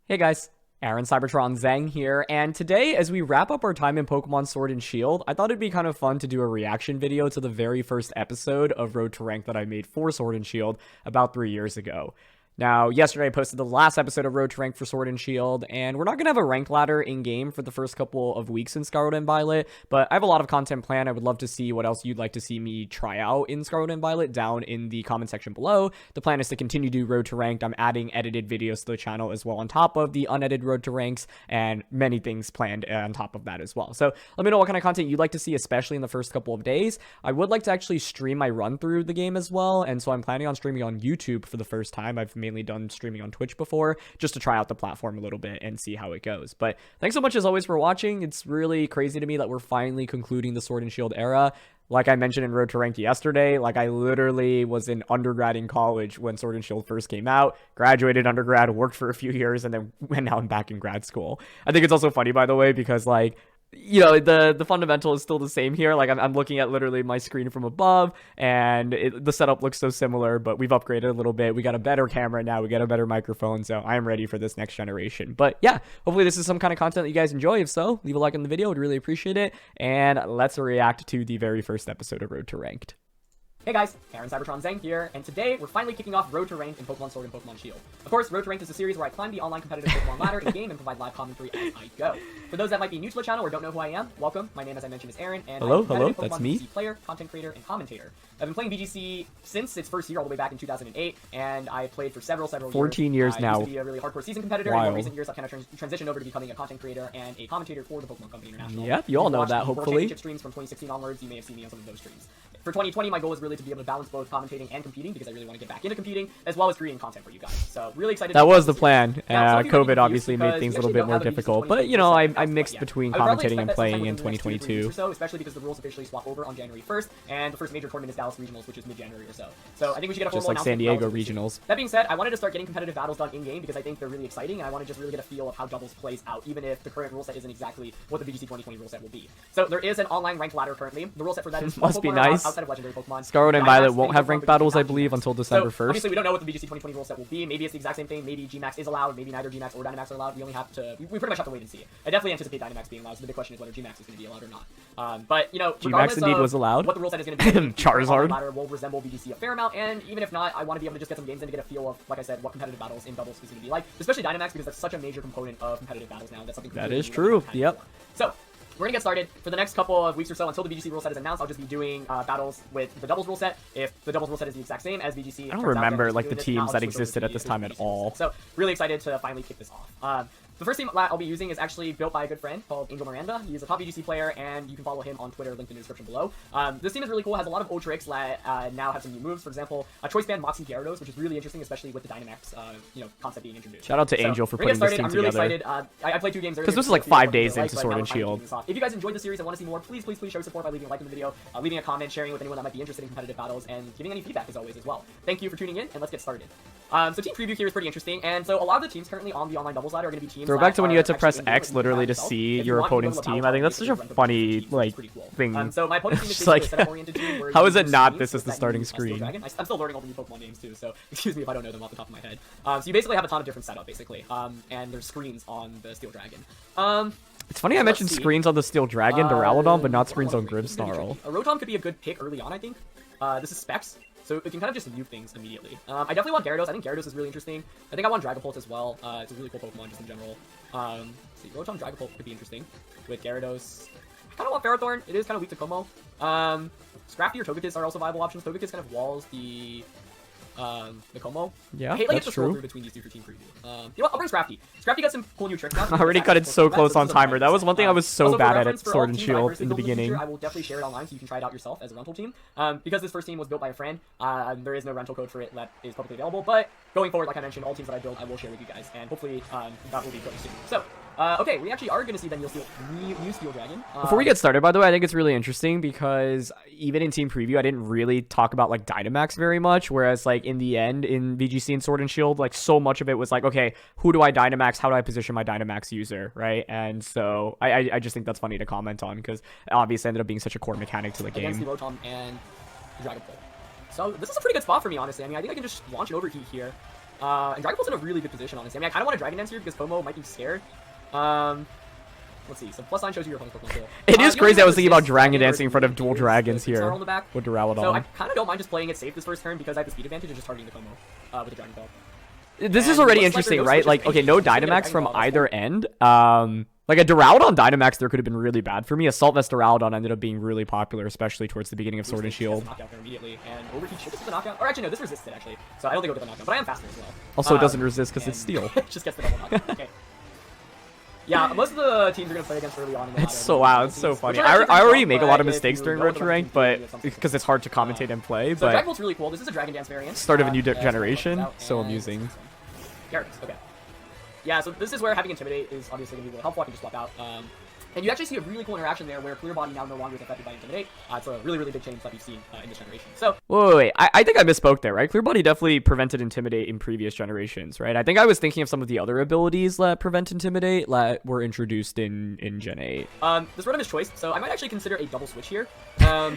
Hey guys, Aaron Cybertron Zhang here, and today, as we wrap up our time in Pokemon Sword and Shield, I thought it'd be kind of fun to do a reaction video to the very first episode of Road to Rank that I made for Sword and Shield about 3 years ago. Now, yesterday I posted the last episode of Road to Rank for Sword and Shield, and we're not going to have a rank ladder in-game for the first couple of weeks in Scarlet and Violet, but I have a lot of content planned. I would love to see what else you'd like to see me try out in Scarlet and Violet down in the comment section below. The plan is to continue to do Road to Ranked. I'm adding edited videos to the channel as well on top of the unedited Road to Ranks, and many things planned on top of that as well. So let me know what kind of content you'd like to see, especially in the first couple of days. I would like to actually stream my run through the game as well, and so I'm planning on streaming on YouTube for the first time. I've mainly done streaming on Twitch before, just to try out the platform a little bit and see how it goes. But thanks so much as always for watching. It's really crazy to me that we're finally concluding the Sword and Shield era. Like I mentioned in Road to Rank yesterday, like I literally was in undergrad in college when Sword and Shield first came out, graduated undergrad, worked for a few years, and then now I'm back in grad school. I think it's also funny, by the way, because like, you know, the fundamental is still the same here. Like I'm looking at literally my screen from above, and the setup looks so similar, but we've upgraded a little bit. We got a better camera now, we got a better microphone, so I am ready for this next generation. But yeah, hopefully this is some kind of content that you guys enjoy. If so, leave a like on the video, I'd really appreciate it, and let's react to the very first episode of Road to Ranked. Hey guys, Aaron Cybertron Zhang here, and today we're finally kicking off Road to Ranked in Pokemon Sword and Pokemon Shield. Of course, Road to Ranked is a series where I climb the online competitive Pokemon ladder in-game and provide live commentary as I go. For those that might be new to the channel or don't know who I am, welcome. My name, as I mentioned, is Aaron, and I'm a competitive Pokemon that's me. VGC Player, content creator, and commentator. I've been playing VGC since its first year, all the way back in 2008, and I played for several 14 years now. I used to be a really hardcore season competitor, and in recent years I've kind of transitioned over to becoming a content creator and a commentator for the Pokemon Company International. Yep, you all know that, hopefully. World Championship streams from 2016 onwards, you may have seen me on some of those streams. For 2020, my goal is really to be able to balance both commentating and competing, because I really want to get back into competing, as well as creating content for you guys. So really excited. That was the plan. COVID obviously made things a little bit more difficult, but you know, I mixed between commentating and playing in 2022. So especially because the rules officially swap over on January 1st, and the first major tournament is Dallas Regionals, which is mid-January or so. So I think we should get a just like San Diego Regionals. That being said, I wanted to start getting competitive battles done in-game because I think they're really exciting, and I want to just really get a feel of how doubles plays out, even if the current rule set isn't exactly what the VGC 2020 rule set will be. So there is an online ranked ladder currently. The rule set for that is must be nice. Outside of legendary Pokemon. Scarlet and Violet won't have ranked battles, I believe, until December 1st. Obviously, we don't know what the VGC 2020 rule set will be. Maybe it's the exact same thing. Maybe Gmax is allowed. Maybe neither Gmax or Dynamax are allowed. We only have to. We pretty much have to wait and see. I definitely anticipate Dynamax being allowed. So the big question is whether Gmax is going to be allowed or not. But you know, Gmax indeed was allowed. What the rule set is going to be, Charizard ladder will resemble VGC a fair amount. And even if not, I want to be able to just get some games in to get a feel of, like I said, what competitive battles in doubles is going to be like. Especially Dynamax, because that's such a major component of competitive battles now. That's something that is true. Yep. So we're gonna get started. For the next couple of weeks or so, until the VGC rule set is announced, I'll just be doing battles with the doubles rule set. If the doubles rule set is the exact same as VGC, I don't remember like the teams that existed at this time at all. So really excited to finally kick this off. The first team I'll be using is actually built by a good friend called Angel Miranda. He is a top VGC player, and you can follow him on Twitter, linked in the description below. This team is really cool, has a lot of old tricks that now have some new moves. For example, a Choice Band Moxie Gyarados, which is really interesting, especially with the Dynamax concept being introduced. Shout out to Angel for putting this team together. I'm really excited. I played 2 games earlier. Because this was like 5 days into Sword and Shield. If you guys enjoyed the series and want to see more, please show support by leaving a like in the video, leaving a comment, sharing with anyone that might be interested in competitive battles, and giving any feedback as always as well. Thank you for tuning in, and let's get started. So team preview here is pretty interesting, and so a lot of the teams currently on the online doubles ladder are going to be teams. Throwback to when you had to press X literally to see your opponent's team. I think that's such a funny like thing. So my opponent's team is like, setup-oriented team. how is it not this as the starting screen? I'm still learning all the new Pokemon names too, so excuse me if I don't know them off the top of my head. So you basically have a ton of different setup basically, and there's screens on the Steel Dragon. It's funny I mentioned screens on the Steel Dragon, Duraludon, but not screens on Grimmsnarl. A Rotom could be a good pick early on, I think. This is Specs, so it can kind of just nuke things immediately. I definitely want Gyarados. I think Gyarados is really interesting. I think I want Dragapult as well. It's a really cool Pokemon just in general. Let's see, Rotom Dragapult could be interesting with Gyarados. I kind of want Ferrothorn. It is kind of weak to Como. Scrafty or Togekiss are also viable options. Togekiss kind of walls the Como. Yeah, I hate, like, that's true. Between these two for team preview. You know what? I'll bring Scrafty. Scrafty got some cool new tricks now. I already cut it so close on timer. That was one thing I was so bad at Sword and Shield in the beginning. I will definitely share it online so you can try it out yourself as a rental team. Because this first team was built by a friend, there is no rental code for it that is publicly available. But going forward, like I mentioned, all teams that I build, I will share with you guys, and hopefully that will be pretty soon. So. Okay, we actually are going to see then new Steel Dragon. Before we get started, by the way, I think it's really interesting because even in Team Preview, I didn't really talk about, like, Dynamax very much, whereas, like, in the end, in VGC and Sword and Shield, like, so much of it was like, okay, who do I Dynamax? How do I position my Dynamax user, right? And so I just think that's funny to comment on because it obviously ended up being such a core mechanic to the game. Against the Rotom and Dragapult. So this is a pretty good spot for me, honestly. I mean, I think I can just launch an Overheat here. And Dragon Balls in a really good position, honestly. I mean, I kind of want to Dragon Dance here because Pomo might be scared. Let's see. So plus sign shows you your opponent's Pokemon skill. It is crazy. I was thinking about Dragon Dancing in front of dual dragons here with Duraludon. So I kind of don't mind just playing it safe this first turn because I have the speed advantage and just targeting the Pomo with the Dragon Ball. This is already interesting, right? Like, okay, no Dynamax from either end. Like a Duraludon Dynamax there could have been really bad for me. Assault Vest Duraludon ended up being really popular, especially towards the beginning of Sword and Shield. Immediately, and Overheat should get the knockout. Or actually, no, this resisted actually, so I don't think it'll get the knockout. But I am faster as well. Also, it doesn't resist because it's Steel. It just gets the double knockout. Okay. Yeah, most of the teams are going to play against early on in the ladder. It's so wow, it's so funny. I already make a lot of mistakes during Road to Rank, but because it's hard to commentate and play. So but Dragon Bolt's really cool. This is a Dragon Dance variant. Start of a new generation, so amusing. Gyarados, okay. Yeah, so this is where having Intimidate is obviously going to be really helpful. I can just swap out. And you actually see a really cool interaction there where Clear Body now no longer is affected by Intimidate. It's a really, really big change that we've seen in this generation. So wait. I think I misspoke there, right? Clear Body definitely prevented Intimidate in previous generations, right? I think I was thinking of some of the other abilities that prevent Intimidate that were introduced in Gen 8. This Rotom is choice, so I might actually consider a double switch here.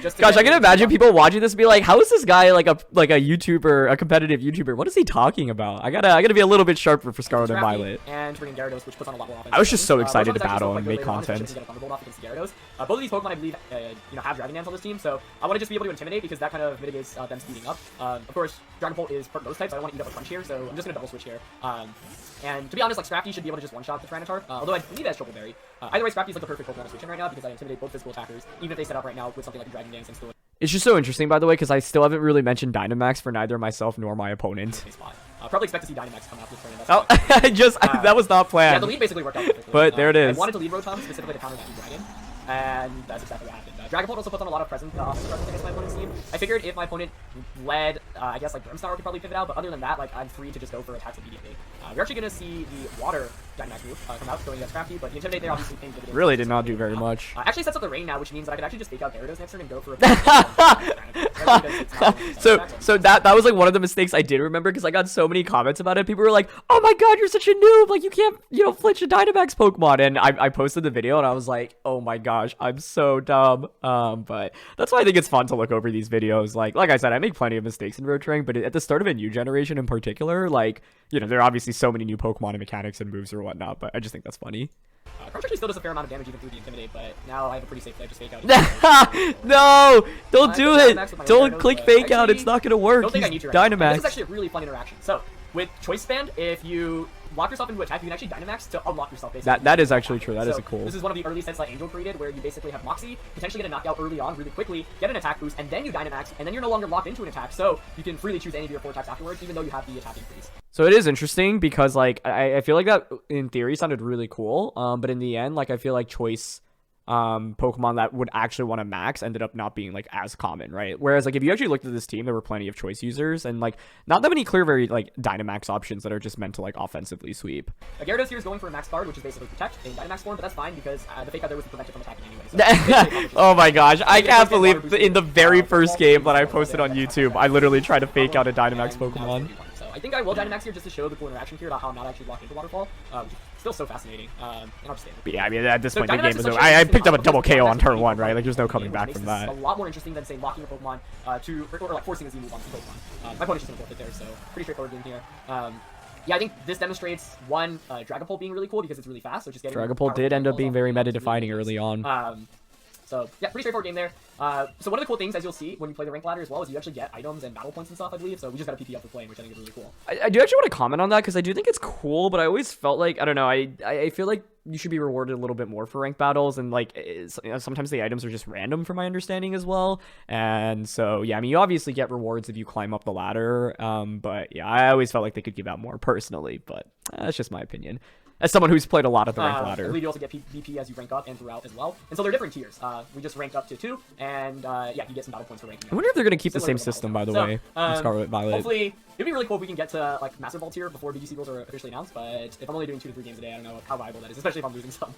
Just Gosh, I can imagine people watching this and be like, how is this guy like a YouTuber, a competitive YouTuber? What is he talking about? I gotta be a little bit sharper for Scarlet and Violet. And bringing Gyarados, which puts on a lot more offense. I was just so excited to battle and make content. Both of these Pokemon, I believe, have Dragon Dance on this team, so I want to just be able to Intimidate because that kind of mitigates them speeding up. Of course, Dragon Bolt is part Ghost type, so I don't want to eat up a Punch here, so I'm just going to double switch here. And to be honest, like Scrafty should be able to just one-shot the Tyranitar, although I believe it has Triple Berry. Either way, Scrafty is like the perfect Pokemon to switch in right now because I Intimidate both physical attackers, even if they set up right now with something like a Dragon Dance and still. It's just so interesting, by the way, because I still haven't really mentioned Dynamax for neither myself nor my opponent. Probably expect to see Dynamax come out this turn. Oh, that was not planned. Yeah, the lead basically worked out perfectly. But there it is. I wanted to lead Rotom specifically to counter that Dragon, and that's exactly what happened. Dragon Bolt also puts on a lot of presence against my opponent's team. I figured if my opponent led, I guess like Brimstar could probably pivot out, but other than that, like I'm free to just go for attacks immediately. We're actually going to see the Water Dynamax move come out, going against Scrafty, but the Intimidate there obviously paying dividends. Really did not do very much. Actually sets up the rain now, which means that I could actually just fake out Gyarados next turn and go for a so that was like one of the mistakes I did remember because I got so many comments about it. People were like, "Oh my god, you're such a noob! Like you can't, flinch a Dynamax Pokemon." And I posted the video and I was like, "Oh my gosh, I'm so dumb." But that's why I think it's fun to look over these videos. Like I said, I make plenty of mistakes in Road Rank, but at the start of a new generation in particular, like there are obviously so many new Pokemon and mechanics and moves or whatnot. But I just think that's funny. Crunch actually still does a fair amount of damage even through the Intimidate, but now I have a pretty safe play. Just fake out. No! Don't do it! Don't click fake out. It's not gonna work. Don't think I need to. Dynamax. This is actually a really fun interaction. So with Choice Band, if you lock yourself into attack, you can actually Dynamax to unlock yourself. Basically. That is actually true. That is cool. This is one of the early sets that Angel created, where you basically have Moxie, potentially get a knockout early on, really quickly, get an attack boost, and then you Dynamax, and then you're no longer locked into an attack, so you can freely choose any of your 4 attacks afterwards, even though you have the attack increase. So it is interesting because like I feel like that in theory sounded really cool, but in the end, like I feel like choice Pokemon that would actually want to max ended up not being like as common, right? Whereas like if you actually looked at this team, there were plenty of choice users and like not that many clear very like Dynamax options that are just meant to like offensively sweep. Gyarados here is going for a max guard, which is basically protect in Dynamax form, but that's fine because the fake out there was to prevent it from attacking anyway. So oh my gosh, I can't believe in the very first game that I posted on YouTube, I literally tried to fake out a Dynamax Pokemon. I think I will Dynamax here just to show the cool interaction here about how I'm not actually locked into Waterfall. Still so fascinating. And I'll just stay. But yeah, I mean, at this point, the game is over. I picked up a double KO on turn 1, right? Like, there's no coming back from that. A lot more interesting than, say, locking your Pokemon or like forcing a Z move on the Pokemon. My opponent's just going to forfeit there, so pretty straightforward game here. Yeah, I think this demonstrates, one, Dragon Pult being really cool because it's really fast, so just getting Dragon Pult did end up being very meta-defining early on. So, yeah, pretty straightforward game there. So one of the cool things, as you'll see when you play the rank ladder as well, is you actually get items and battle points and stuff, I believe. So we just got to PP up for playing, which I think is really cool. I do actually want to comment on that because I do think it's cool, but I always felt like, I don't know, I feel like you should be rewarded a little bit more for ranked battles, and like sometimes the items are just random from my understanding as well. And so, yeah, I mean, you obviously get rewards if you climb up the ladder, but yeah, I always felt like they could give out more personally, but that's just my opinion. As someone who's played a lot of the ranked ladder. I believe you also get VP as you rank up and throughout as well. And so they're different tiers. We just ranked up to 2, and yeah, you get some battle points for ranking up. I wonder if they're going to keep the same system, by the way, in Scarlet Violet. Hopefully, it'd be really cool if we can get to like Master Vault tier before BGC rules are officially announced, but if I'm only doing 2 to 3 games a day, I don't know how viable that is, especially if I'm losing some.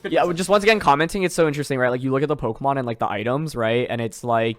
Good yeah, just once again, commenting, it's so interesting, right? Like, you look at the Pokemon and like the items, right? And it's like,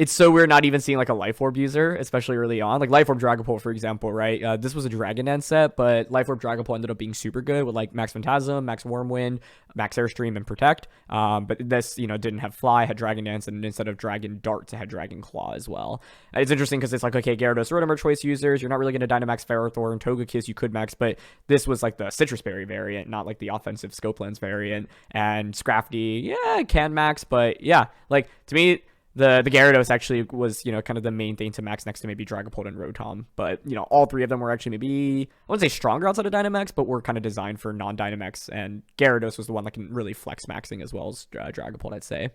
it's so weird not even seeing like a Life Orb user, especially early on. Like Life Orb Dragapult, for example, right? This was a Dragon Dance set, but Life Orb Dragapult ended up being super good with like Max Phantasm, Max Wormwind, Max Airstream, and Protect. But this, didn't have Fly, had Dragon Dance, and instead of Dragon Darts, it had Dragon Claw as well. It's interesting because it's like, okay, Gyarados, Rotom are choice users. You're not really going to Dynamax Ferrothorn, Togekiss, you could max, but this was like the Citrus Berry variant, not like the offensive Scope Lens variant. And Scrafty, yeah, it can max, but yeah, like to me, the Gyarados actually was, kind of the main thing to max next to maybe Dragapult and Rotom. But, all three of them were actually maybe, I wouldn't say stronger outside of Dynamax, but were kind of designed for non-Dynamax. And Gyarados was the one that can really flex maxing as well as Dragapult, I'd say.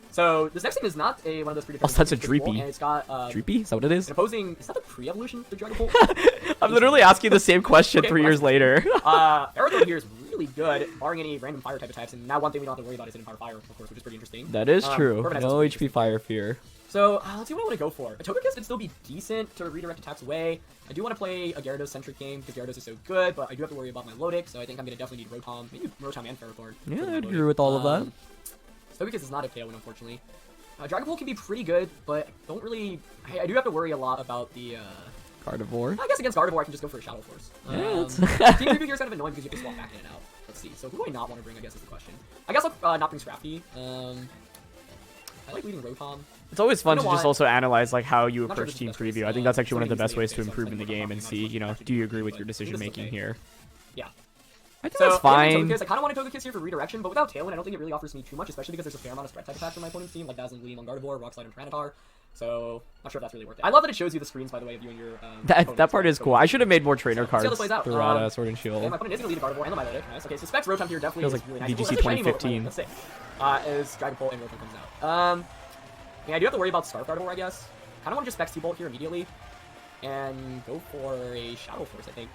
So this next thing is not one of those predetermined. Oh, that's a Dreepy. And it's got Dreepy? Is that what it is? Opposing. Is that the pre-evolution to Dragapult? I'm literally asking the same question okay, 3 years later. Ferrothorn here is really good, barring any random fire type attacks. And now one thing we don't have to worry about is Empower Fire, of course, which is pretty interesting. That is true. No HP Fire Fear. So let's see what I want to go for. A Togekiss would still be decent to redirect attacks away. I do want to play a Gyarados-centric game because Gyarados is so good, but I do have to worry about my Lodic, so I think I'm going to definitely need Rotom. Maybe Rotom and Ferrothorn. Yeah, I'd agree with all of that. Togekiss is not a Tailwind, unfortunately. Dragapult can be pretty good, but I do have to worry a lot about the Gardevoir. I guess against Gardevoir I can just go for a Shadow Force. Team Preview here is kind of annoying because you can just walk back in and out. Let's see. So who do I not want to bring, I guess, is the question. I guess I'll not bring Scrafty. I like leading Rotom. It's always fun to just also analyze like how you approach Team Preview. I think that's actually one of the best ways to improve in the game and see, do you agree with your decision making here? Yeah. I think that's fine. I kind of want to Togekiss here for redirection, but without Tailwind, I don't think it really offers me too much, especially because there's a fair amount of spread type attacks on my opponent's team, like Dazzling Gleam on Gardevoir, Rock Slide on Tyranitar. So, not sure if that's really worth it. I love that it shows you the screens, by the way, of you and your that part is cool. I should have made more trainer cards throughout Sword and Shield. Yeah, my opponent is going to lead a Gardevoir and the Milotic. Nice. Okay, so Specs Rotom here definitely feels is like really nice. VGC 2015. Let's see. As Dragapult and Rotom comes out. Yeah, I do have to worry about Scarf Gardevoir, I guess. Kind of want to just Specs T-Bolt here immediately. And go for a Shadow Force, I think.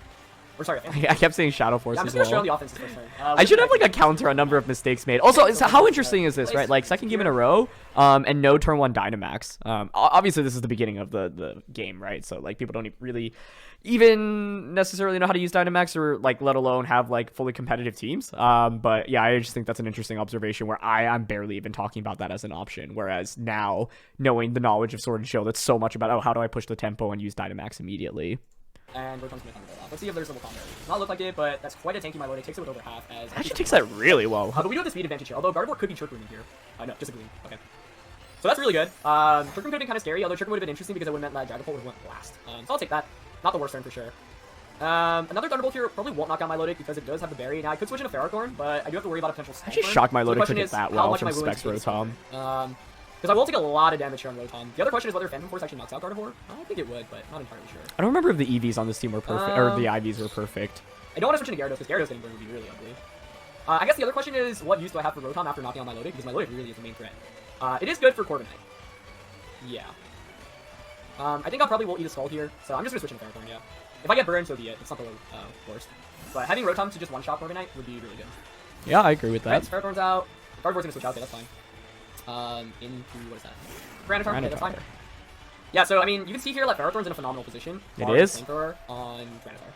Or sorry, I kept saying Shadow Force I'm as just well. gonna show the offense this first turn. I should have like a counter on number of mistakes made. Also, how interesting is this, right? Like second game in a row, and no turn 1 Dynamax. Obviously this is the beginning of the game, right? So like people don't really even necessarily know how to use Dynamax or like let alone have like fully competitive teams. But yeah, I just think that's an interesting observation where I'm barely even talking about that as an option. Whereas now, knowing the knowledge of Sword and Shield, it's so much about, oh, how do I push the tempo and use Dynamax immediately? And Rotom's gonna thunder off. Let's see if there's a double combo. Does not look like it, but that's quite a tanky Milotic. Takes it with over half. As actually takes that really well. But we do have the speed advantage here. Although Gardevoir could be Trick Rooming here. No, just a Gleam. Okay. So that's really good. Trick Room could have been kind of scary. Although Trick Room would have been interesting because it would have meant that Dragapult would have went last. So I'll take that. Not the worst turn for sure. Another Thunderbolt here probably won't knock out Milotic because it does have the berry. Now I could switch into Ferrothorn, but I do have to worry about a potential Stone. Actually, shocked Milotic took it that well from Specs Rotom. Because I will take a lot of damage here on Rotom. The other question is whether Phantom Force actually knocks out Gardevoir. I think it would, but not entirely sure. I don't remember if the EVs on this team were perfect, or the IVs were perfect. I don't want to switch into Gyarados, because Gyarados getting burned would be really ugly. I guess the other question is, what use do I have for Rotom after knocking out Milotic? Because Milotic really is the main threat. It is good for Corviknight. Yeah. I think I probably will eat a Skull here, so I'm just going to switch into Ferrothorn, yeah. If I get burned, so be it. It's not the worst. But having Rotom to just one-shot Corviknight would be really good. Yeah, I agree with that. Right, so Ferrothorn's out. Gardevoir's going to switch out, okay, that's fine. Into, what is that? Tyranitar? Okay, that's fine. Yeah, so, I mean, you can see here that Ferrothorn's in a phenomenal position. It is. Flamethrower on Tyranitar.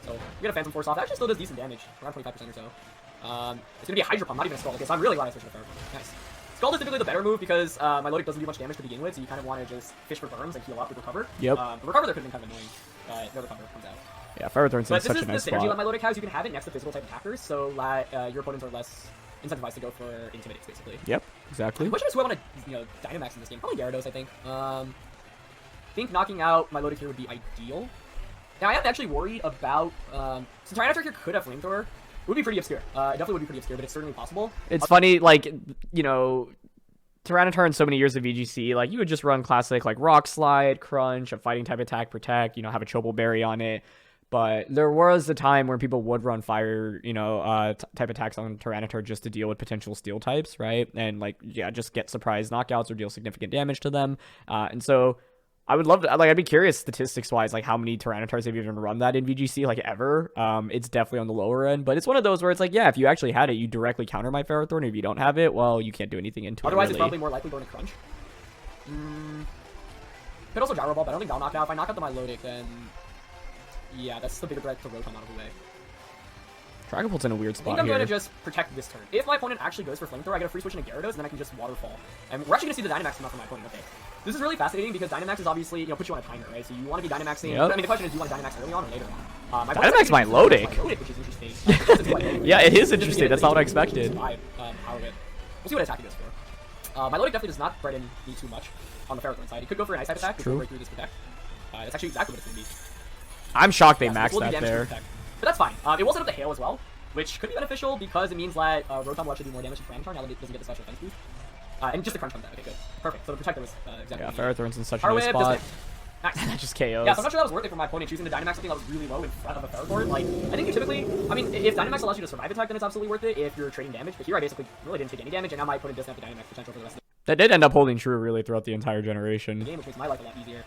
So, we get a Phantom Force off. It actually still does decent damage, around 25% or so. It's going to be a Hydro Pump, not even a Skull. Okay, so I'm really glad I switched to Ferrothorn. Nice. Skull is typically the better move because Milotic doesn't do much damage to begin with, so you kind of want to just fish for burns and heal up with Recover. Yep. The Recover there could have been kind of annoying, but the Recover comes out. Yeah, Ferrothorn's in such a nice spot. But this is the synergy that Milotic has. You can have it next to physical type attackers, so that your opponents are less incentivized to go for Intimidates, basically. Yep, exactly. Which is who I want to, Dynamax in this game. Probably Gyarados, I think. I think knocking out Milotic here would be ideal. Now, I am actually worried about... so Tyranitar here could have Flamethrower. It would be pretty obscure. It definitely would be pretty obscure, but it's certainly possible. It's funny, like, Tyranitar in so many years of VGC, like, you would just run classic, like, Rock Slide, Crunch, a Fighting type attack, Protect, have a Chople Berry on it. But there was a time where people would run Fire, type attacks on Tyranitar just to deal with potential Steel types, right? And, like, yeah, just get surprise knockouts or deal significant damage to them. And so I would love to, like, I'd be curious statistics-wise, like, how many Tyranitars have even run that in VGC, like, ever. It's definitely on the lower end, but it's one of those where it's like, yeah, if you actually had it, you directly counter my Ferrothorn. If you don't have it, well, you can't do anything into it, Otherwise, really. It's probably more likely going to Crunch. Could also Gyro Ball, but I don't think that'll knock out. If I knock out the Milotic, then... yeah, that's the bigger threat to Rotom out of the way. Dragon Bolt's in a weird I spot think I'm here. going to just protect this turn. If my opponent actually goes for Flamethrower, I get a free switch into Gyarados, and then I can just Waterfall. And we're actually going to see the Dynamax come out from my opponent. Okay. This is really fascinating because Dynamax is obviously, you know, puts you on a timer, right? So you want to be Dynamaxing. Yep. I mean, the question is, do you want to Dynamax early on or later on? Dynamax Milotic. Which is interesting. Yeah, it is interesting. That's not what I expected. We'll see what attack he goes for. Milotic definitely does not threaten me too much on the Ferrothorn side. He could go for an Ice-type attack, which will break through this Protect. That's actually exactly what it's going to be. I'm shocked they Yeah, maxed so that there. But that's fine. It will set up the Hail as well, which could be beneficial because it means that Rotom will actually do more damage to Tyranitar now that it doesn't get the special defense boost. And just the crunch from that. Okay, good. Perfect. So the Protector was exactly Yeah, what I needed. Ferrothorn's in such a Power good Whip, spot. Nice. That just KOs. Yeah, so I'm not sure that was worth it for my opponent choosing to Dynamax something that was really low in front of a Ferrothorn. Like, I think you typically, I mean, if Dynamax allows you to survive attack, then it's absolutely worth it if you're trading damage. But here I basically really didn't take any damage, and now my opponent doesn't have the Dynamax potential for the rest of That did end up holding true really throughout the entire generation. the game, which makes my life a lot easier,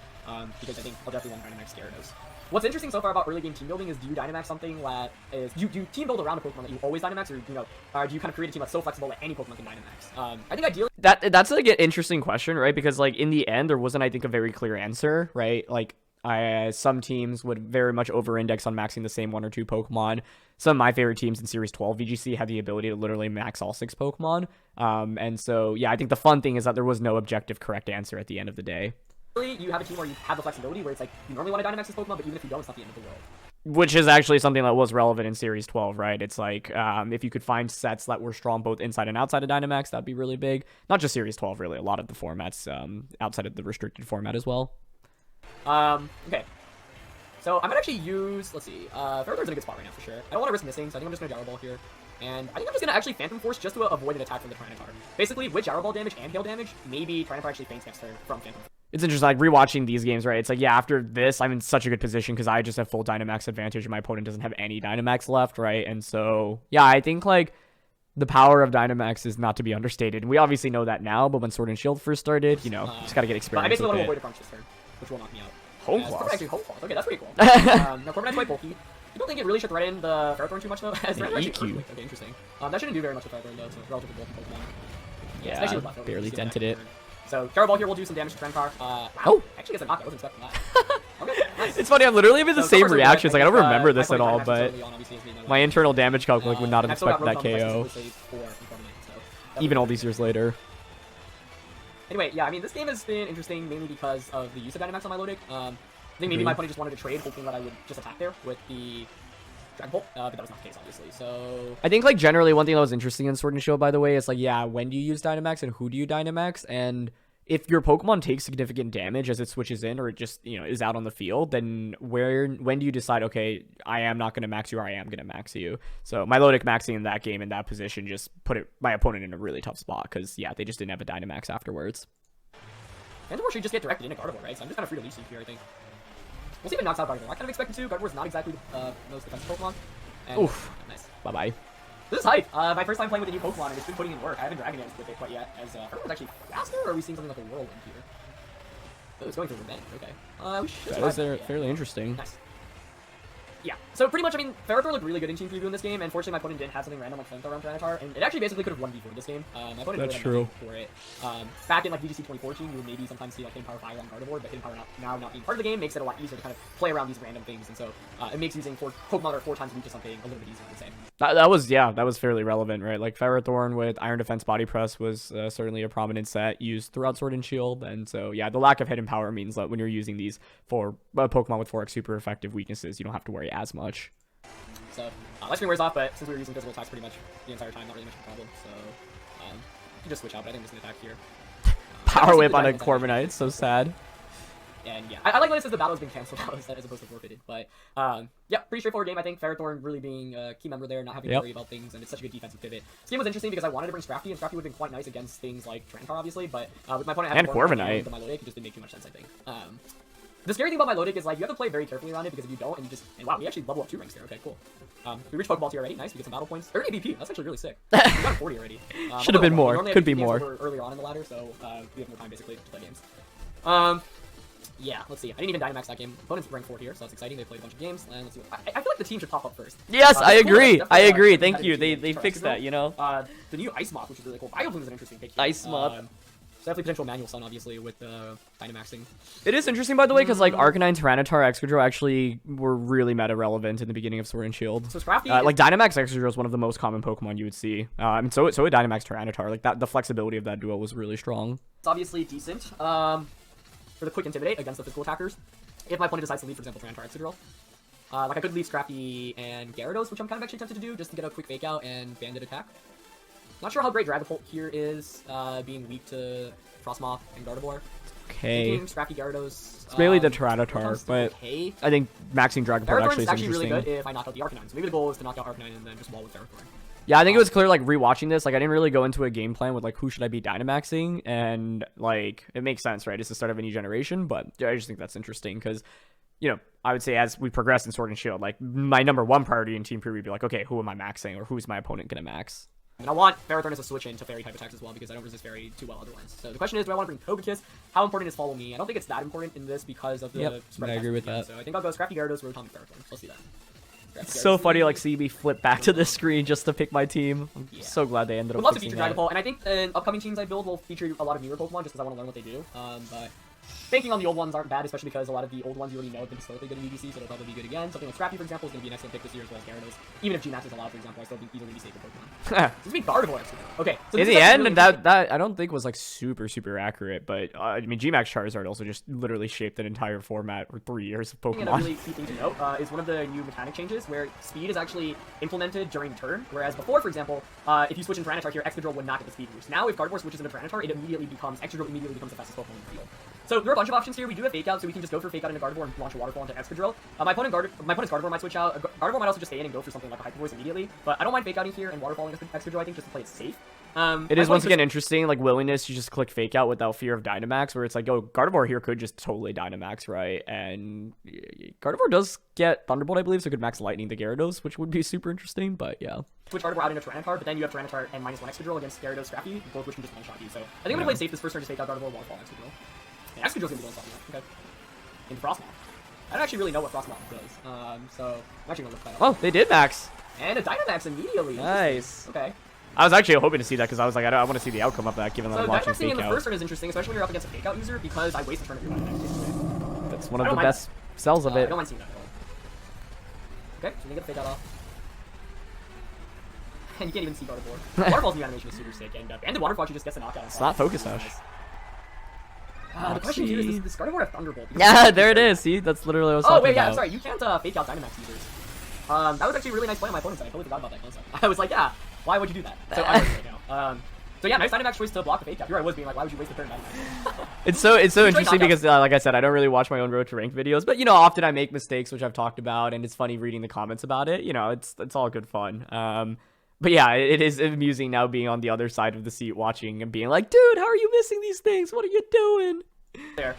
because I think I'll definitely want to Dynamax Gyarados. What's interesting so far about early game team building is, do you Dynamax something that is, do you team build around a Pokemon that you always Dynamax, or, you know, do you kind of create a team that's so flexible that any Pokemon can Dynamax? I think ideally, That's like an interesting question, right? Because like in the end, there wasn't, I think, a very clear answer, right? Like some teams would very much over-index on maxing the same 1 or 2 Pokemon. Some of my favorite teams in Series 12 VGC had the ability to literally max all 6 Pokemon. And so, yeah, I think the fun thing is that there was no objective correct answer at the end of the day. you have a team where you have the flexibility where it's like, you normally want to Dynamax this Pokemon, but even if you don't, it's not the end of the world. Which is actually something that was relevant in Series 12, right? It's like, if you could find sets that were strong both inside and outside of Dynamax, that'd be really big. Not just Series 12, really. A lot of the formats outside of the restricted format as well. Okay. So I'm gonna actually use, let's see, Ferrothorn's in a good spot right now for sure. I don't want to risk missing, so I think I'm just gonna Gyro Ball here. And I think I'm just gonna actually Phantom Force just to avoid an attack from the Tyranitar. Basically, with Gyro Ball damage and Hail damage, maybe Tyranitar actually faints next turn from Phantom Force. It's interesting, like, rewatching these games, right? It's like, yeah, after this, I'm in such a good position because I just have full Dynamax advantage and my opponent doesn't have any Dynamax left, right? And so, yeah, I think, like, the power of Dynamax is not to be understated. And we obviously know that now, but when Sword and Shield first started, you know, just gotta get experience. But I basically with want to it. avoid a crunch this turn, which will knock me out. Home Claws. Actually, Home Claws. Okay, that's pretty cool. Now, Corviknight's quite bulky. You don't think it really should threaten the Ferrothorn too much, though? As Ferrothorn actually EQ. Okay, interesting. That shouldn't do very much with Ferrothorn, though. It's a relatively bulky Pokemon. Yeah, especially with Black barely Ferrothorn, dented it. So, Gyro Ball here will do some damage to Tyranitar. Oh! Actually gets a knockout. I wasn't expecting that. Okay, nice. It's funny, I'm literally having the So same far so good. reactions. Like, I don't think, remember this my at all, Dynamax but early on obviously has been, my internal damage calc would not have and I've still got expected that Rotom, KO, which is 4 from Corviknight, so that even was all these years later. Anyway, yeah, I mean, this game has been interesting mainly because of the use of Dynamax on Milotic. I think maybe my opponent just wanted to trade, hoping that I would just attack there with the Dragon Bolt, but that was not the case, obviously, so... I think, like, generally, one thing that was interesting in Sword and Shield, by the way, is, like, yeah, when do you use Dynamax and who do you Dynamax? And if your Pokemon takes significant damage as it switches in or it just, you know, is out on the field, then when do you decide, okay, I am not going to max you or I am going to max you? So Milotic maxing in that game in that position just put my opponent in a really tough spot because, yeah, they just didn't have a Dynamax afterwards. Phantom Force should just get directed into Gardevoir, right? So I'm just kind of free to leave here, I think. We'll see if it knocks out Gardevoir. I kind of expect it to. Gardevoir's not exactly the most defensive Pokemon. And, Oof. Nice. Bye-bye. This is hype. My first time playing with a new Pokemon, and it's been putting in work. I haven't Dragon Danced with it quite yet, as Gardevoir's actually faster, or are we seeing something like a Whirlwind here? Oh, it's going through Revenge. Okay. We should That survive. is fairly interesting. Nice. Yeah, so pretty much, I mean, Ferrothorn looked really good in Team Preview in this game, and fortunately my opponent didn't have something random like Flamethrower on Tyranitar, and it actually basically could have 1v4 this game. My opponent That's really true. for it. Back in like VGC 2014, you would maybe sometimes see like Hidden Power Fire on Gardevoir, but Hidden Power now not being part of the game makes it a lot easier to kind of play around these random things, and so it makes using Pokemon that are 4 times weak to something a little bit easier, I would say. That was fairly relevant, right? Like Ferrothorn with Iron Defense Body Press was certainly a prominent set used throughout Sword and Shield, and so yeah, the lack of Hidden Power means that when you're using these for Pokemon with 4x super effective weaknesses, you don't have to worry as much. So, Life Screen wears off, but since we were using physical attacks pretty much the entire time, not really much of a problem, so you can just switch out, but I think I'm just going to attack here. Power Whip on a Corviknight, so sad. And yeah, I like when it says the battle has been cancelled out as opposed to forfeited, but yeah, pretty straightforward game. I think Ferrothorn really being a key member there, not having to worry about things, and it's such a good defensive pivot. This game was interesting because I wanted to bring Scrafty, and Scrafty would have been quite nice against things like Tyranitar, obviously, but with my opponent having Corviknight. the Milotic, it just didn't make too much sense, I think. The scary thing about Milotic is, like, you have to play very carefully around it, because if you don't, and you just... And wow, we actually level up 2 ranks there. Okay, cool. We reached Pokeball tier already. Nice, we get some battle points. 30 ABP, that's actually really sick. We got a 40 already. Should have been more. Normally Could be games more. earlier on in the ladder, so we have more time, basically, to play games. Yeah, let's see. I didn't even Dynamax that game. Opponent's rank 4 here, so that's exciting. They played a bunch of games, and let's see. I feel like the team should pop up first. Yes, I it's cool. agree. Definitely, I agree. Thank competitive you. team They for fixed Exegol. that, you know. The new Ice Moth, which is really cool. Vileplume is an interesting pick here. Ice Moth. definitely potential manual stun, obviously, with Dynamaxing. It is interesting, by the way, because like Arcanine, Tyranitar, Excadrill actually were really meta relevant in the beginning of Sword and Shield. So Scrafty like Dynamax Excadrill is one of the most common Pokemon you would see. And so would Dynamax Tyranitar. Like that, the flexibility of that duo was really strong. it's obviously decent for the quick Intimidate against the physical attackers. If my opponent decides to leave, for example, Tyranitar, Excadrill. Like I could leave Scrafty and Gyarados, which I'm kind of actually tempted to do, just to get a quick fake out and banded attack. Not sure how great Dragapult here is, being weak to Frostmoth and Gardevoir. Okay. Scrafty Gyarados. It's mainly the Tyranitar, but okay. I think maxing Dragapult actually is interesting. Really good if I knock out the Arcanine. So maybe the goal is to knock out Arcanine and then just wall with Ferrothorn. Yeah, I think it was clear, like, rewatching this, like, I didn't really go into a game plan with, like, who should I be Dynamaxing, and, like, it makes sense, right? It's the start of a new generation, but I just think that's interesting, because, you know, I would say as we progress in Sword and Shield, like, my number one priority in Team Preview would be like, okay, who am I maxing, or who's my opponent gonna max? And I want Ferrothorn as a switch into Fairy type attacks as well, because I don't resist Fairy too well otherwise. So the question is, do I want to bring Togekiss? How important is Follow Me? I don't think it's that important in this because of the spread. I agree with that. So I think I'll go Scrafty Gyarados, Rotom, and Ferrothorn. So let's do that. It's so funny, like, see me flip back to the screen just to pick my team. I'm so glad they ended up Would love to fixing feature that. Dragapult, and I think upcoming teams I build will feature a lot of newer Pokemon just because I want to learn what they do. But banking on the old ones aren't bad, especially because a lot of the old ones you already know have been historically good in EDC, so they'll probably be good again. Something like Scrappy, for example, is going to be an excellent pick this year as well as Gyarados. Even if G-Max is allowed, for example, I still think easily be safe with Pokemon. This would be Gardevoir, actually. Okay. So in the end, that I don't think was like super accurate, but I mean G-Max Charizard also just literally shaped an entire format for 3 years of Pokemon. And a really key thing to note is one of the new mechanic changes where speed is actually implemented during turn, whereas before, for example, if you switch into Tyranitar here, Excadrill would not get the speed boost. Now, if Gardevoir switches into Tyranitar, Excadrill immediately becomes the fastest Pokemon in the field. So there are a bunch of options here. We do have Fake Out, so we can just go for Fake Out into Gardevoir and launch a Waterfall into Excadrill. My opponent's Gardevoir might switch out. Gardevoir might also just stay in and go for something like a Hyper Voice immediately, but I don't mind Fake Outing here and Waterfalling Excadrill, I think, just to play it safe. It is once again interesting, like willingness to just click Fake Out without fear of Dynamax, where it's like, oh, Gardevoir here could just totally Dynamax, right? And Gardevoir does get Thunderbolt, I believe, so it could max Lightning the Gyarados, which would be super interesting, but yeah. Switch Gardevoir out into Tyranitar, but then you have Tyranitar and -1 Excadrill against Gyarados, Scrafty, both which can just one-shot you. So I think I'm gonna play safe this first turn, just Fake Out Gardevoir, Waterfall, Excadrill. And Excadrill's gonna be one-shot you, okay. Into Frostmoth. I don't actually really know what Frostmoth does, so I'm actually gonna look that up. Oh, they did max. And a Dynamax immediately. Nice. Okay. I was actually hoping to see that because I was like, I want to see the outcome of that, given that So I'm watching Dynamaxing Fake in the Out. first turn is interesting, especially when you're up against a Fake Out user, because I waste a turn of your Dynamax. That's one of the best cells of I it. don't mind seeing that at all. Okay, so we get the Fake Out off. And you can't even see Gardevoir. Waterfall's new animation is super sick, and Banded Waterfall just gets a knockout. It's not Focus Sash. The question here is, does Gardevoir have Thunderbolt? Yeah, there it is. See, that's literally what I was talking about. Oh, wait, yeah, I'm sorry. You can't Fake Out Dynamax users. That was actually a really nice play on my opponent's side. I totally forgot about that concept. I was like, yeah, why would you do that? So I'm right now. So yeah, nice Dynamax choice to block the Fake Out. Here I was being like, why would you waste the turn Dynamax? It's so interesting because, like I said, I don't really watch my own Road to Rank videos, but, you know, often I make mistakes, which I've talked about, and it's funny reading the comments about it. You know, it's all good fun. But yeah, it is amusing now being on the other side of the seat watching and being like, dude, how are you missing these things? What are you doing? There.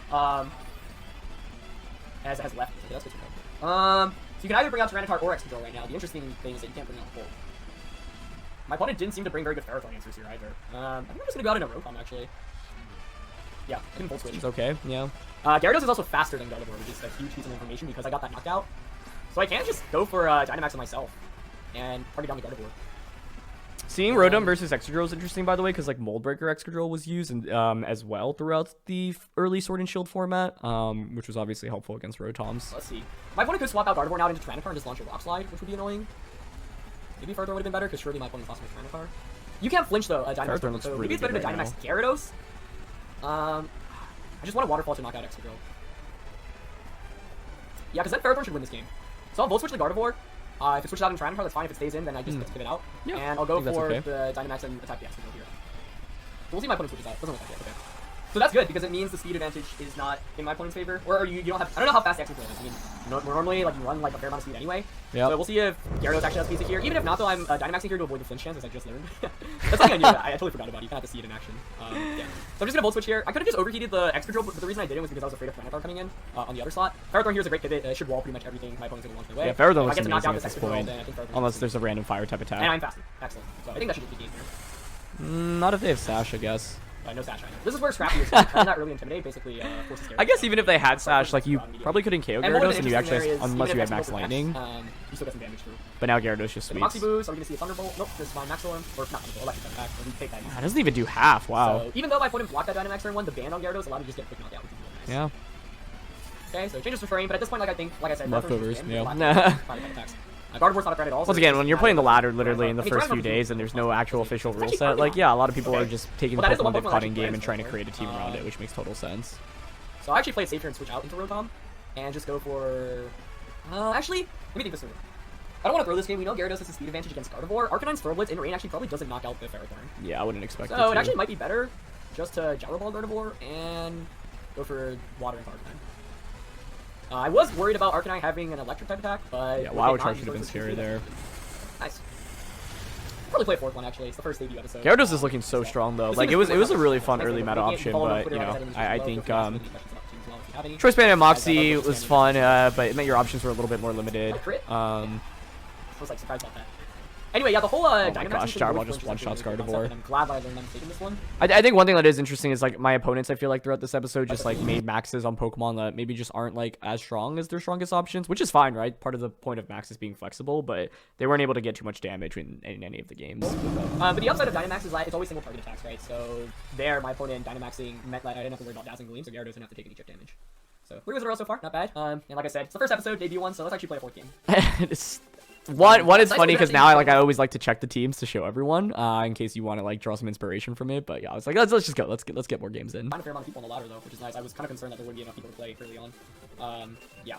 As left. Okay, that's good to know. So you can either bring out Tyranitar or Excadrill right now. The interesting thing is that you can't bring out both. My opponent didn't seem to bring very good Ferrothorn answers here either. I think I'm just gonna go out in a Rotom actually. Yeah, I can Volt Switch. It's okay, yeah. Gyarados is also faster than Gardevoir, which is a huge piece of information because I got that knockout. So I can just go for Dynamax on myself and target down the Gardevoir. Seeing Rotom versus Excadrill is interesting, by the way, because like Mold Breaker Excadrill was used as well throughout the early Sword and Shield format, which was obviously helpful against Rotoms. Let's see. My opponent could swap out Gardevoir now into Tyranitar and just launch a Rock Slide, which would be annoying. Maybe Ferrothorn would have been better, because surely my opponent's lost with Tyranitar. You can't flinch though, Dynamax. Ferrothorn looks so really maybe it's better good to right Dynamax Gyarados. I just want a Waterfall to knock out Excadrill. Yeah, because then Ferrothorn should win this game. So I'll Volt Switch the Gardevoir. If it switches out in Tyranitar, that's fine. If it stays in, then I just give it out. Yeah, and I'll go for okay. the Dynamax and attack the Excadrill here. So we'll see my opponent switches out. Doesn't look like it. Okay. So that's good because it means the speed advantage is not in my opponent's favor, or you don't have. I don't know how fast the Excadrill is. I mean, normally like you run like a fair amount of speed anyway. Yeah. So we'll see if Gyarados actually has speed here. Even if not, though, I'm Dynamaxing here to avoid the flinch chance, as I just learned. That's something I knew. I totally forgot about. You kind of have to see it in action. Yeah. So I'm just gonna Volt Switch here. I could have just overheated the Excadrill, but the reason I didn't was because I was afraid of Tyranitar coming in on the other slot. Ferrothorn here is a great pivot. It should wall pretty much everything my opponent's gonna launch my way. Yeah, Ferrothorn I looks get to knock down amazing this at this Excadrill, point, then I think Ferrothorn unless there's a random fire type attack. And I'm faster. Excellent. So I think that should be the game here. Not if they have Sash, I guess. No Sash either. This is where Scrappy is. Turn that early Intimidate basically forces I guess even if they had Sash, like, you probably couldn't KO Gyarados, and you actually, unless you had Max Protect, Lightning. you still get some damage through. But now Gyarados just Moxie sweeps. Boost, are we going to see a Thunderbolt? Nope, this is fine. Max Storm, or not Thunderbolt, Electric Attack, or we take that. That doesn't even do half, wow. So, even though my opponent blocked that Dynamax turn 1, the ban on Gyarados allowed me to just get quick knockout, which is really nice. Yeah. Okay, so changes to frame, but at this point, like I said, Leftovers, yeah. Gardevoir's not a threat at all. Once again, when you're playing the ladder literally in the first few days and there's no actual official rule set, like, yeah, a lot of people are just taking the Pokemon they've caught in game and trying to create a team around it, which makes total sense. So I actually play it safe here and switch out into Rotom, and just go for... actually, let me think this through. I don't want to throw this game. We know Gyarados has a speed advantage against Gardevoir. Arcanine's Throw Blitz in rain actually probably doesn't knock out the Ferrothorn. Yeah, I wouldn't expect it So to. it actually might be better just to Gyro Ball Gardevoir and go for Water into Arcanine. I was worried about Arcanine having an electric type attack, but... Yeah, Wild Charge would have been scary there. Nice. Probably play fourth one, actually. It's the first debut episode. Gyarados is looking so strong, though. Like, it was a really fun early meta option, but, you know, I think, Choice Band and Moxie was fun, but it meant your options were a little bit more limited. I was, like, surprised about that. Anyway, yeah, the whole Dynamax gosh, Gyro just one-shots Gardevoir. I'm glad that I learned my mistake in this one. I think one thing that is interesting is, like, my opponents, I feel like, throughout this episode just, like, made maxes on Pokemon that maybe just aren't, like, as strong as their strongest options, which is fine, right? Part of the point of maxes being flexible, but they weren't able to get too much damage in any of the games. But the upside of Dynamax is that it's always single target attacks, right? So there, my opponent Dynamaxing meant that I didn't have to worry about Dazzling Gleam, so Gyarados didn't have to take any chip damage. So 3 wins in a row so far, not bad. And like I said, it's the first episode, debut one, so let's actually play a fourth game. One it's funny because now I always like to check the teams to show everyone in case you want to like draw some inspiration from it. But yeah, I was like, let's just go. Let's get more games in. Find a fair amount of people on the ladder though, which is nice. I was kind of concerned that there wouldn't be enough people to play early on. Yeah.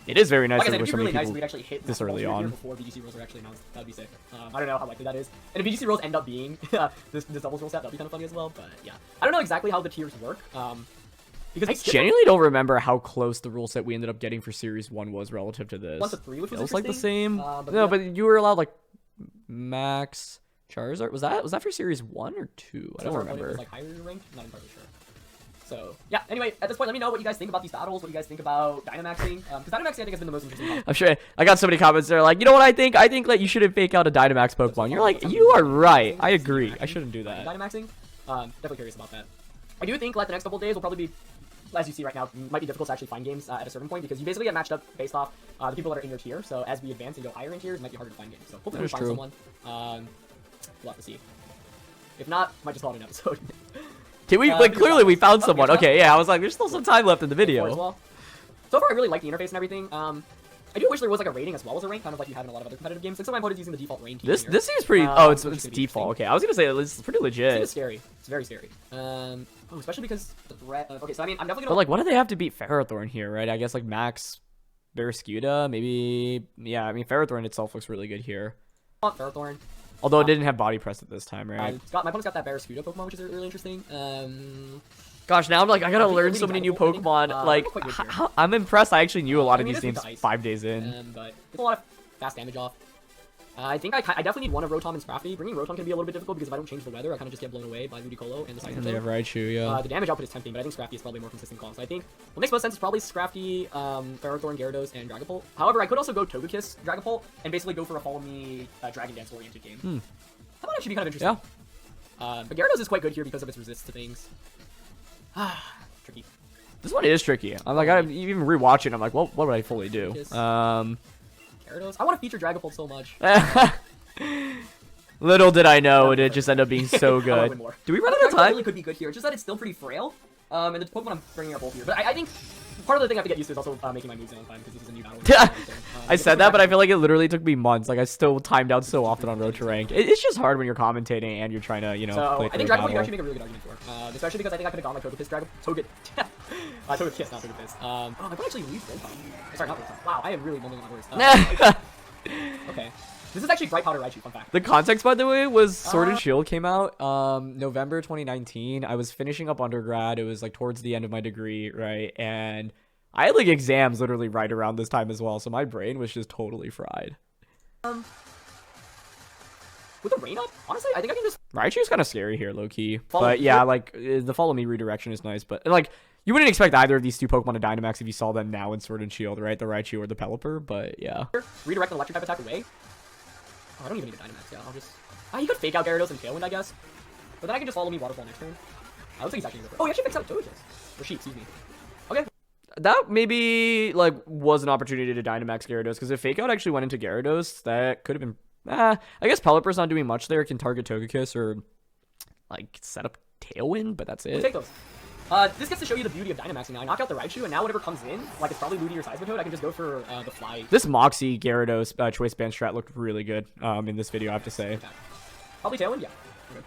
It is very nice like that I said, there's so really many nice if people we'd actually hit this early on. Before VGC rules are actually announced. That'd be sick. I don't know how likely that is. And if VGC rules end up being this doubles rule set, that'd be kind of funny as well. But yeah, I don't know exactly how the tiers work. Because I genuinely don't remember how close the rule set we ended up getting for Series 1 was relative to this. 1 to 3, which was Feels like the same. But no, but you were allowed like Max Charizard. Was that for Series 1 or 2? I don't remember. Was like higher ranked? Not entirely sure. So yeah. Anyway, at this point, let me know what you guys think about these battles. What you guys think about Dynamaxing? Because Dynamaxing, I think, has been the most interesting part. I'm sure I got so many comments that are like, you know what I think? I think that you shouldn't fake out a Dynamax Pokemon. You're like, you are right. I agree. I shouldn't do that. Dynamaxing. Definitely curious about that. I do think like the next couple of days will probably be, as you see right now, might be difficult to actually find games at a certain point because you basically get matched up based off the people that are in your tier. So as we advance and go higher in tiers, it might be harder to find games. So hopefully we find someone. We'll have to see. If not, might just call it an episode. Did we? Like clearly we found someone. Okay, yeah. I was like, there's still some time left in the video. Well. So far, I really like the interface and everything. I do wish there was like a rating as well as a rank, kind of like you have in a lot of other competitive games. Like some of my opponents using the default rain. This seems pretty. Oh, it's default. Okay, I was gonna say it's pretty legit. It's scary. It's very scary. Especially because the threat. Okay, so I mean, I'm definitely gonna. But like, what do they have to beat Ferrothorn here, right? I guess like Max Barraskewda, maybe. Yeah, I mean Ferrothorn itself looks really good here. Ferrothorn. Although it didn't have body press at this time, right? My opponent's got that Barraskewda Pokemon, which is really interesting. Gosh, now I'm like, I gotta learn so many new Pokemon. Like, I'm impressed. I actually knew a lot of these names 5 days in. But it's a lot of fast damage off. I think I definitely need one of Rotom and Scrafty. Bringing Rotom can be a little bit difficult because if I don't change the weather, I kind of just get blown away by Ludicolo and the Cyclone. Yeah, Raichu, yeah. The damage output is tempting, but I think Scrafty is probably a more consistent call. So I think what makes most sense is probably Scrafty, Ferrothorn, Gyarados, and Dragapult. However, I could also go Togekiss, Dragapult, and basically go for a Follow Me Dragon Dance oriented game. That might actually be kind of interesting. Yeah. But Gyarados is quite good here because of its resist to things. Tricky. This one is tricky. I'm like, I'm even rewatching. I'm like, well, what would I fully do? Gyarados. I want to feature Dragapult so much. Little did I know, it just ended up being so good. Do we run out of time? Really could be good here. It's just that it's still pretty frail. And the Pokemon I'm bringing are both here. But I think part of the thing I have to get used to is also making my moves in on time because this is a new battle. I said that, but I feel like it literally took me months. Like I still timed out so often on Road to Rank. It's just hard when you're commentating and you're trying to, you know, play I think Dragon Ball you actually make a really good argument for. Especially because I think I could have gone like Togekiss, Togekiss, not Togekiss. I might actually leave Rotom. Sorry, not Rotom. Wow, I am really mumbling on words. Okay. This is actually Bright Powder Raichu, fun fact. The context, by the way, was Sword and Shield came out November 2019. I was finishing up undergrad. It was like towards the end of my degree, right? And I had like exams literally right around this time as well, so my brain was just totally fried. With the rain up, honestly, I think I can just... Raichu's kind of scary here, low-key. But yeah, like, the Follow Me redirection is nice, but like, you wouldn't expect either of these two Pokemon to Dynamax if you saw them now in Sword and Shield, right? The Raichu or the Pelipper, but yeah. Redirect an electric type attack away. Oh, I don't even need a Dynamax, yeah, I'll just... he could fake out Gyarados and Tailwind, I guess. But then I can just Follow Me Waterfall next turn. Looks like he's actually gonna go for it. Oh, he actually picks out Togekiss. Or Sheep, excuse me. Okay. That maybe like was an opportunity to Dynamax Gyarados, because if Fake Out actually went into Gyarados, that could have been. I guess Pelipper's not doing much there. It can target Togekiss or like set up Tailwind, but that's We'll it. take those. This gets to show you the beauty of Dynamaxing. Now I knock out the Raichu, and now whatever comes in, like it's probably Looty or Seismitoad, I can just go for the Fly. This Moxie Gyarados choice band strat looked really good in this video, I have to say. Okay. Probably Tailwind, yeah.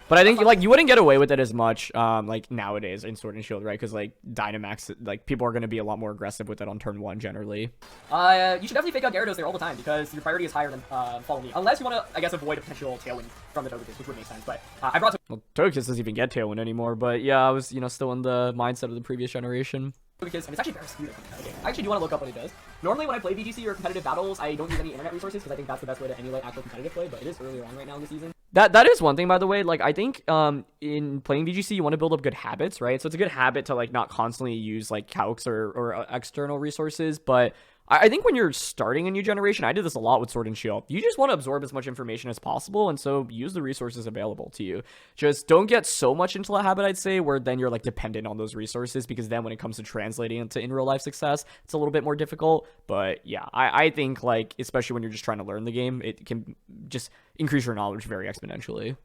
But I think like you wouldn't get away with it as much like nowadays in Sword and Shield, right? Because like Dynamax, like people are going to be a lot more aggressive with it on turn 1 generally. You should definitely fake out Gyarados there all the time because your priority is higher than Follow Me. Unless you want to, I guess, avoid a potential Tailwind from the Togekiss, which would make sense. But I brought Well, Togekiss doesn't even get Tailwind anymore, but yeah, I was still in the mindset of the previous generation. Togekiss, and it's actually very skewed. Okay. I actually do want to look up what it does. Normally when I play VGC or competitive battles, I don't use any internet resources because I think that's the best way to emulate actual competitive play, but it is earlier on right now in the season. That is one thing, by the way. Like I think in playing VGC, you want to build up good habits, right? So it's a good habit to like not constantly use like calcs or external resources. But I think when you're starting a new generation, I did this a lot with Sword and Shield. You just want to absorb as much information as possible, and so use the resources available to you. Just don't get so much into a habit, I'd say, where then you're like dependent on those resources, because then when it comes to translating into in real life success, it's a little bit more difficult. But yeah, I think like especially when you're just trying to learn the game, it can just increase your knowledge very exponentially.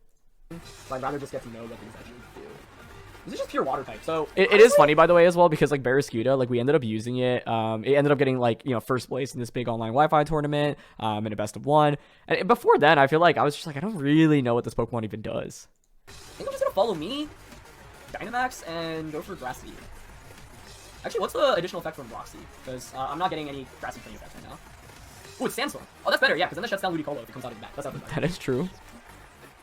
So I'd rather just get to know what things actually do. This is just pure water type, so it is funny, by the way, as well, because like Barraskewda, like we ended up using it. It ended up getting like first place in this big online Wi-Fi tournament, in a best of 1. And before then, I feel like I was just like, I don't really know what this Pokemon even does. I think I'm just gonna follow me, Dynamax, and go for Grassy. Actually, what's the additional effect from Roxy? Because I'm not getting any Grassy training effects right now. Oh, it's Sandstorm. Oh, that's better, yeah, because then that shuts down Ludicolo if it comes out of the back. That's not That is true.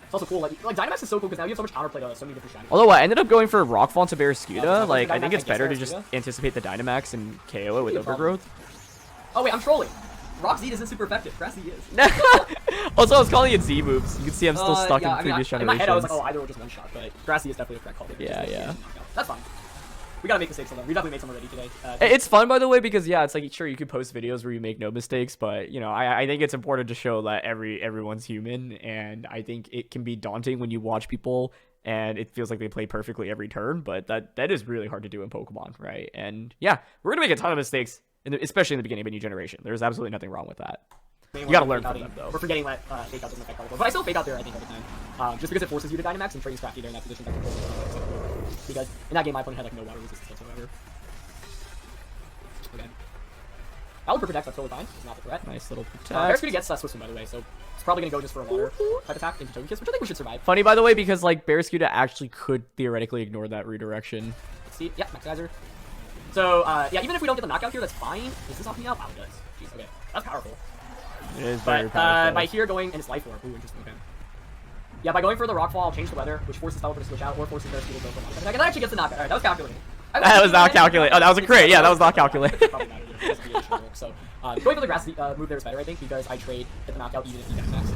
It's also cool. Like Dynamax is so cool because now you have so much counterplay to so many different strategies. Although I ended up going for Rockfall to Barraskewda. Like I think it's Dynamax better to against just anticipate the Dynamax and KO it with Be a problem. Overgrowth. Oh wait, I'm trolling. Roxy isn't super effective. Grassy is. Also, I was calling it Z moves. You can see I'm still stuck yeah, in previous in generations. my head, I was like, oh, either or just one shot, but Grassy is definitely a correct call. Yeah. That's fine. We gotta make mistakes on them. We definitely made some already today. It's fun, by the way, because yeah, it's like sure you could post videos where you make no mistakes, but I think it's important to show that everyone's human, and I think it can be daunting when you watch people and it feels like they play perfectly every turn, but that is really hard to do in Pokemon, right? And yeah, we're gonna make a ton of mistakes, especially in the beginning of a new generation. There's absolutely nothing wrong with that. You gotta learn from them, though. We're forgetting that Fake Out doesn't affect Pokeballs. But I still Fake Out there, I think, every time. Just because it forces you to Dynamax and trains Crafty there in that position. Because in that game, my opponent had like no water resistance whatsoever. Okay. Valid for Protect, that's totally fine. It's not the threat. Nice little protect. Barraskewda gets Swift Swim, by the way, so it's probably gonna go just for a water type attack into Togekiss, which I think we should survive. Funny, by the way, because like Barraskewda actually could theoretically ignore that redirection. Let's see. Yeah, Max Geyser. So, yeah, even if we don't get the knockout here, that's fine. Does this knock me out? Wow, it does. Jeez, okay. That's powerful. It is very But powerful. by here going, and it's Life Orb. Ooh, interesting, okay. Yeah, by going for the Rockfall, I'll change the weather, which forces Pelipper to switch out, or forces Barraskewda to go for a knockout. That actually gets the knockout. Alright, that was calculated. That was not calculated. Oh, that was a crit. Yeah, that was not calculated. Probably not either. It doesn't be additional work. So, going for the grass move there is better, I think, because I trade get the knockout even if you get max. So,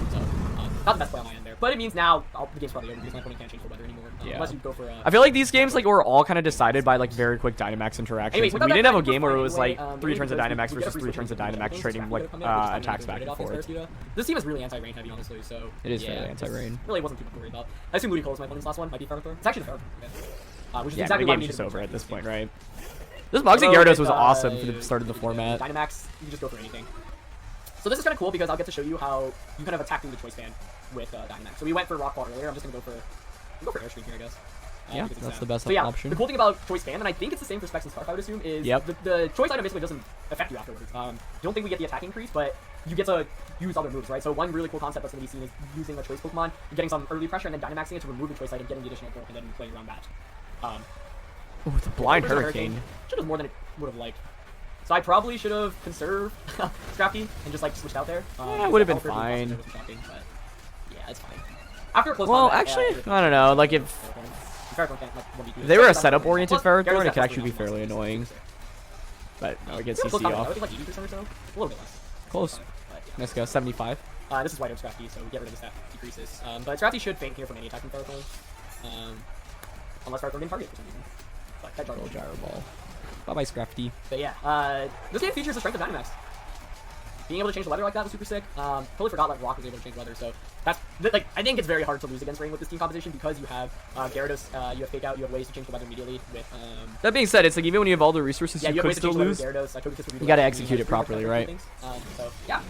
not the best play on my end there. But it means now the game's probably over because my opponent can't change the weather anymore. Unless you go for I feel like these games like were all kind of decided by like very quick Dynamax interactions. Anyways, Like, without we didn't that have a time, game we're where it was fine like anyway, 3 turns of because Dynamax we versus get 3 turns of Dynamax trading like attacks back and forth. This team is really anti-rain heavy, honestly. So It is fairly anti-rain. Really wasn't too much to worry about. I assume Ludicolo was my opponent's last one. Might be Ferrothorn. It's actually the Ferrothorn. Which is Yeah, exactly the what I game's needed just to over do. at this point, right? This Moxie Although Gyarados with, was awesome for the start of the format. Dynamax, you can just go for anything. So this is kind of cool because I'll get to show you how you kind of attack through the choice band with Dynamax. So we went for Rockfall earlier. I'm just gonna go for Airstream here, I guess. Yeah, because it's that's sad. the best So yeah, option. the cool thing about choice band, and I think it's the same for Specs and Scarf, I would assume, is the choice item basically doesn't affect you afterwards. Don't think we get the attack increase, but you get to use other moves, right? So one really cool concept that's going to be seen is using a choice Pokemon, getting some early pressure, and then Dynamaxing it to remove the choice item, getting the additional perk, and then playing around that. Ooh, the blind hurricane. Should have more than it would have liked. So I probably should have conserved Scrappy and just like switched out there. Yeah, it would have been fine. Shocking, but yeah, it's fine. After a close Well, combat, actually, I don't know. Like if they were a setup-oriented Ferrothorn, it could actually be fairly annoying. But no, it gets CC I off. think like 80% or so. A little bit less. Close. But, yeah. Let's go 75. This is White Oak Scrafty, so we get rid of the stat decreases. But Scrafty should faint here from any attack from Ferrothorn. Unless Ferrothorn didn't target for some reason. But that Little gyro ball. Bye bye, Scrafty. But yeah, this game features the strength of Dynamax. being able to change the weather like that was super sick. Totally forgot like Rock was able to change weather, so that's like I think it's very hard to lose against Rain with this team composition because you have Gyarados, you have Fake Out, you have ways to change the weather immediately with That being said, it's like even when you have all the resources, yeah, you have could ways to still change the weather lose. with Gyarados, Togekiss would be You gotta like, execute it pretty much properly, kinda right? things. So yeah.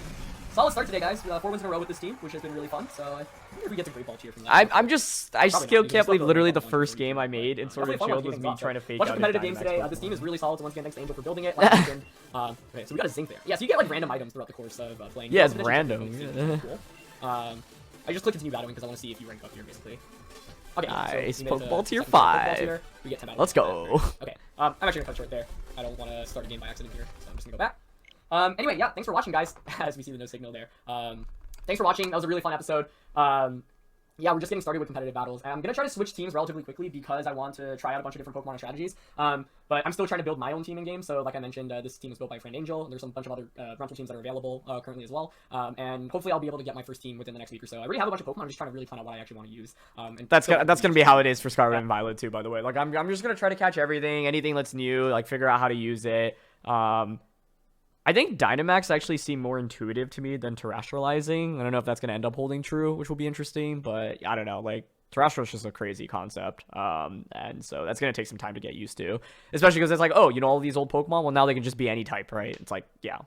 Solid start today, guys. 4 wins in a row with this team, which has been really fun. So I think we get to great ball tier from that. I Probably still not, can't because believe still literally feel the like first Pokemon game I Pokemon. made in Sword and Definitely fun Shield was watching me things trying to off, fake bunch out of a competitive games Dynamax today. Pokemon. This team is really solid. So once again, thanks to Angel for building it. Like I mentioned, okay, so we got a Zinc there. Yeah, so you get like random items throughout the course of playing. Yeah, it's That's random. really cool. I just clicked continue battling because I want to see if you rank up here, basically. Okay, Nice. so we made it to Pokeball tier second Pokeball 5. tier. We get 10 battles. Let's go. Okay, I'm actually gonna cut short there. I don't want to start a game by accident here, so I'm just gonna go back. Anyway, yeah, thanks for watching, guys. As we see the no signal there. Thanks for watching. That was a really fun episode. Yeah, we're just getting started with competitive battles. And I'm going to try to switch teams relatively quickly because I want to try out a bunch of different Pokemon and strategies. But I'm still trying to build my own team in game. So like I mentioned, this team was built by Friend Angel. There's a bunch of other rental teams that are available currently as well. And hopefully I'll be able to get my first team within the next week or so. I already have a bunch of Pokemon. I'm just trying to really plan out what I actually want to use. And That's so gonna be how it is for Scarlet and Violet too, by the way. Like I'm just gonna try to catch anything that's new, like figure out how to use it. I think Dynamax actually seem more intuitive to me than Terrestrializing. I don't know if that's going to end up holding true, which will be interesting, but I don't know. Like, Terrestrial is just a crazy concept, and so that's going to take some time to get used to, especially because it's like, oh, you know, all these old Pokemon, well, now they can just be any type, right? It's like, yeah.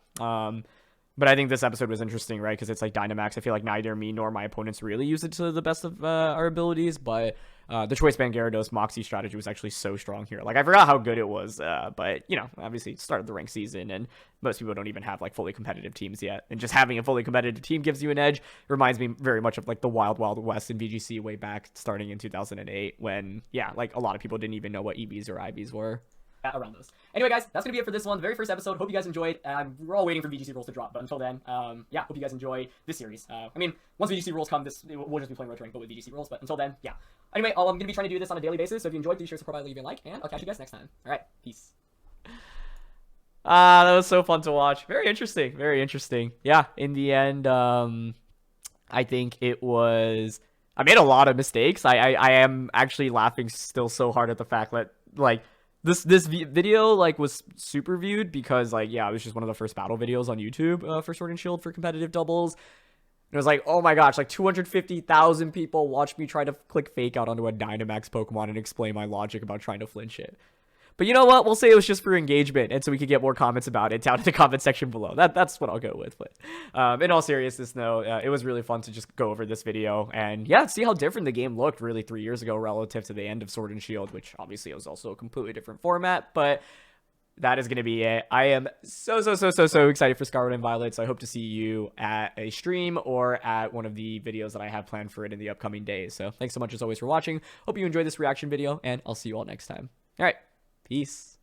But I think this episode was interesting, right? Because it's like Dynamax. I feel like neither me nor my opponents really use it to the best of our abilities, but the Choice Band Gyarados Moxie strategy was actually so strong here. Like, I forgot how good it was, but, you know, obviously it started the ranked season, and most people don't even have, like, fully competitive teams yet. And just having a fully competitive team gives you an edge. It reminds me very much of, like, the Wild Wild West in VGC way back, starting in 2008, when, yeah, like, a lot of people didn't even know what EVs or IVs were. Around those. Anyway, guys, that's gonna be it for this one, the very first episode. Hope you guys enjoyed. We're all waiting for VGC rules to drop, but until then, yeah, hope you guys enjoy this series. I mean, once VGC rules come, we'll just be playing Road to Rank, but with VGC rules. But until then, yeah. Anyway, I'm gonna be trying to do this on a daily basis. So if you enjoyed, please share, support by leaving a like, and I'll catch you guys next time. All right, peace. That was so fun to watch. Very interesting. Very interesting. Yeah. In the end, I think it was. I made a lot of mistakes. I am actually laughing still so hard at the fact that like. This video like was super viewed because like yeah it was just one of the first battle videos on YouTube for Sword and Shield for competitive doubles. And it was like, oh my gosh, like 250,000 people watched me try to click Fake Out onto a Dynamax Pokemon and explain my logic about trying to flinch it. But you know what? We'll say it was just for engagement, and so we could get more comments about it down in the comment section below. That's what I'll go with. But in all seriousness, though, it was really fun to just go over this video and yeah, see how different the game looked really 3 years ago relative to the end of Sword and Shield, which obviously was also a completely different format. But that is going to be it. I am so excited for Scarlet and Violet. So I hope to see you at a stream or at one of the videos that I have planned for it in the upcoming days. So thanks so much as always for watching. Hope you enjoyed this reaction video, and I'll see you all next time. All right. Peace.